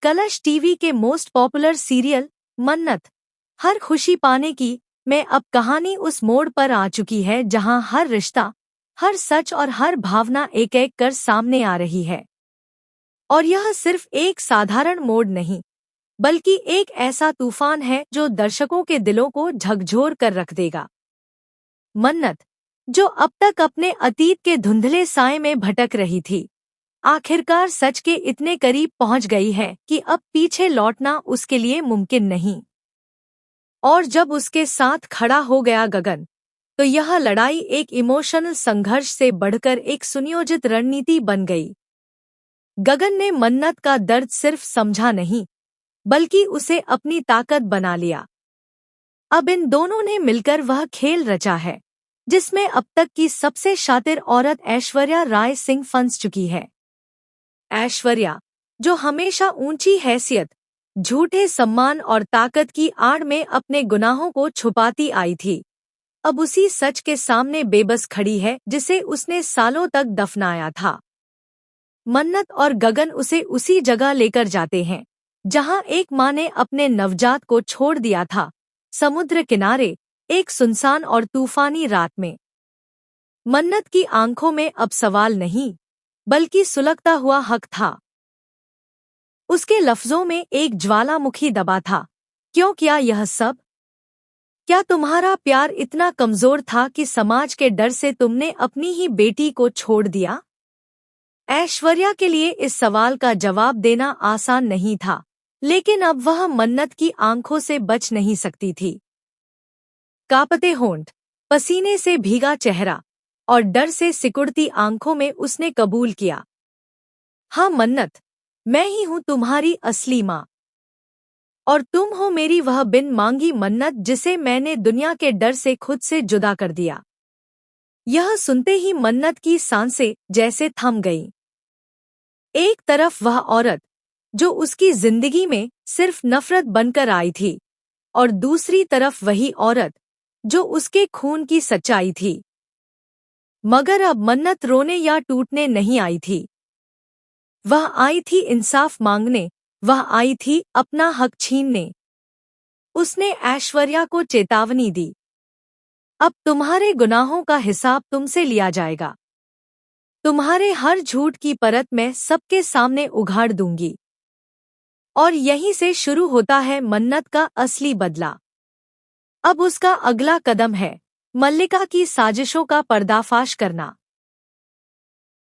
कलश टीवी के most popular serial मन्नत हर खुशी पाने की में अब कहानी उस मोड़ पर आ चुकी है जहां हर रिश्ता, हर सच और हर भावना एक एक कर सामने आ रही है। और यह सिर्फ एक साधारण मोड़ नहीं, बल्कि एक ऐसा तूफान है जो दर्शकों के दिलों को झकझोर कर रख देगा। मन्नत, जो अब तक अपने अतीत के धुंधले साए में भटक रही थी, आखिरकार सच के इतने करीब पहुंच गई है कि अब पीछे लौटना उसके लिए मुमकिन नहीं। और जब उसके साथ खड़ा हो गया गगन, तो यह लड़ाई एक इमोशनल संघर्ष से बढ़कर एक सुनियोजित रणनीति बन गई। गगन ने मन्नत का दर्द सिर्फ समझा नहीं, बल्कि उसे अपनी ताकत बना लिया। अब इन दोनों ने मिलकर वह खेल रचा है जिसमें अब तक की सबसे शातिर औरत ऐश्वर्या राय सिंह फंस चुकी है। ऐश्वर्या, जो हमेशा ऊंची हैसियत, झूठे सम्मान और ताकत की आड़ में अपने गुनाहों को छुपाती आई थी, अब उसी सच के सामने बेबस खड़ी है जिसे उसने सालों तक दफनाया था। मन्नत और गगन उसे उसी जगह लेकर जाते हैं जहां एक माँ ने अपने नवजात को छोड़ दिया था, समुद्र किनारे, एक सुनसान और तूफानी रात में। मन्नत की आंखों में अब सवाल नहीं, बल्कि सुलगता हुआ हक था। उसके लफ्जों में एक ज्वालामुखी दबा था, क्यों किया यह सब? क्या तुम्हारा प्यार इतना कमजोर था कि समाज के डर से तुमने अपनी ही बेटी को छोड़ दिया? ऐश्वर्या के लिए इस सवाल का जवाब देना आसान नहीं था, लेकिन अब वह मन्नत की आंखों से बच नहीं सकती थी। कांपते होंठ, पसीने से भीगा चेहरा और डर से सिकुड़ती आंखों में उसने कबूल किया, हाँ मन्नत, मैं ही हूँ तुम्हारी असली माँ। और तुम हो मेरी वह बिन मांगी मन्नत जिसे मैंने दुनिया के डर से खुद से जुदा कर दिया। यह सुनते ही मन्नत की सांसें जैसे थम गईं। एक तरफ वह औरत जो उसकी जिंदगी में सिर्फ नफरत बनकर आई थी, और दूसरी तरफ वही औरत जो उसके खून की सच्चाई थी। मगर अब मन्नत रोने या टूटने नहीं आई थी। वह आई थी इंसाफ मांगने, वह आई थी अपना हक छीनने। उसने ऐश्वर्या को चेतावनी दी, अब तुम्हारे गुनाहों का हिसाब तुमसे लिया जाएगा। तुम्हारे हर झूठ की परत मैं सबके सामने उघाड़ दूंगी। और यहीं से शुरू होता है मन्नत का असली बदला। अब उसका अगला कदम है मल्लिका की साजिशों का पर्दाफाश करना।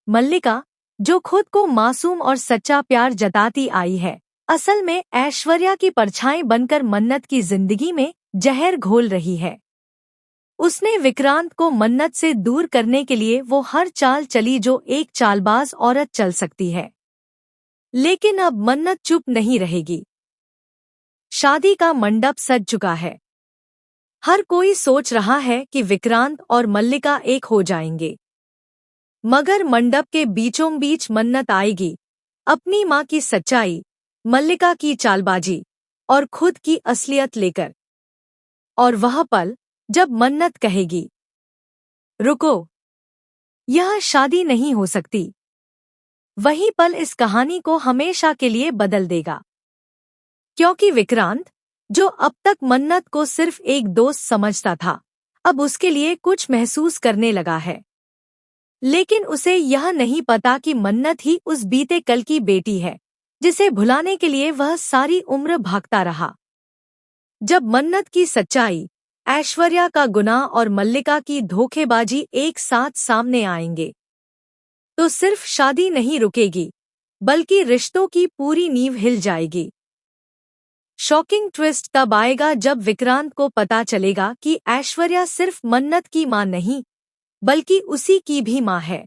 मल्लिका, जो खुद को मासूम और सच्चा प्यार जताती आई है, असल में ऐश्वर्या की परछाई बनकर मन्नत की जिंदगी में जहर घोल रही है। उसने विक्रांत को मन्नत से दूर करने के लिए वो हर चाल चली जो एक चालबाज औरत चल सकती है। लेकिन अब मन्नत चुप नहीं रहेगी। शादी का मंडप सज चुका है। हर कोई सोच रहा है कि विक्रांत और मल्लिका एक हो जाएंगे। मगर मंडप के बीचों बीच मन्नत आएगी, अपनी माँ की सच्चाई, मल्लिका की चालबाजी और खुद की असलियत लेकर। और वह पल जब मन्नत कहेगी, रुको, यह शादी नहीं हो सकती, वही पल इस कहानी को हमेशा के लिए बदल देगा। क्योंकि विक्रांत, जो अब तक मन्नत को सिर्फ एक दोस्त समझता था, अब उसके लिए कुछ महसूस करने लगा है। लेकिन उसे यह नहीं पता कि मन्नत ही उस बीते कल की बेटी है जिसे भुलाने के लिए वह सारी उम्र भागता रहा। जब मन्नत की सच्चाई, ऐश्वर्या का गुनाह और मल्लिका की धोखेबाजी एक साथ सामने आएंगे, तो सिर्फ शादी नहीं रुकेगी, बल्कि रिश्तों की पूरी नींव हिल जाएगी। शॉकिंग ट्विस्ट तब आएगा जब विक्रांत को पता चलेगा कि ऐश्वर्या सिर्फ मन्नत की मां नहीं, बल्कि उसी की भी मां है।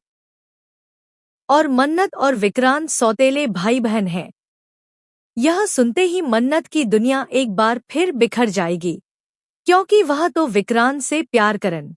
और मन्नत और विक्रांत सौतेले भाई बहन हैं। यह सुनते ही मन्नत की दुनिया एक बार फिर बिखर जाएगी, क्योंकि वह तो विक्रांत से प्यार करन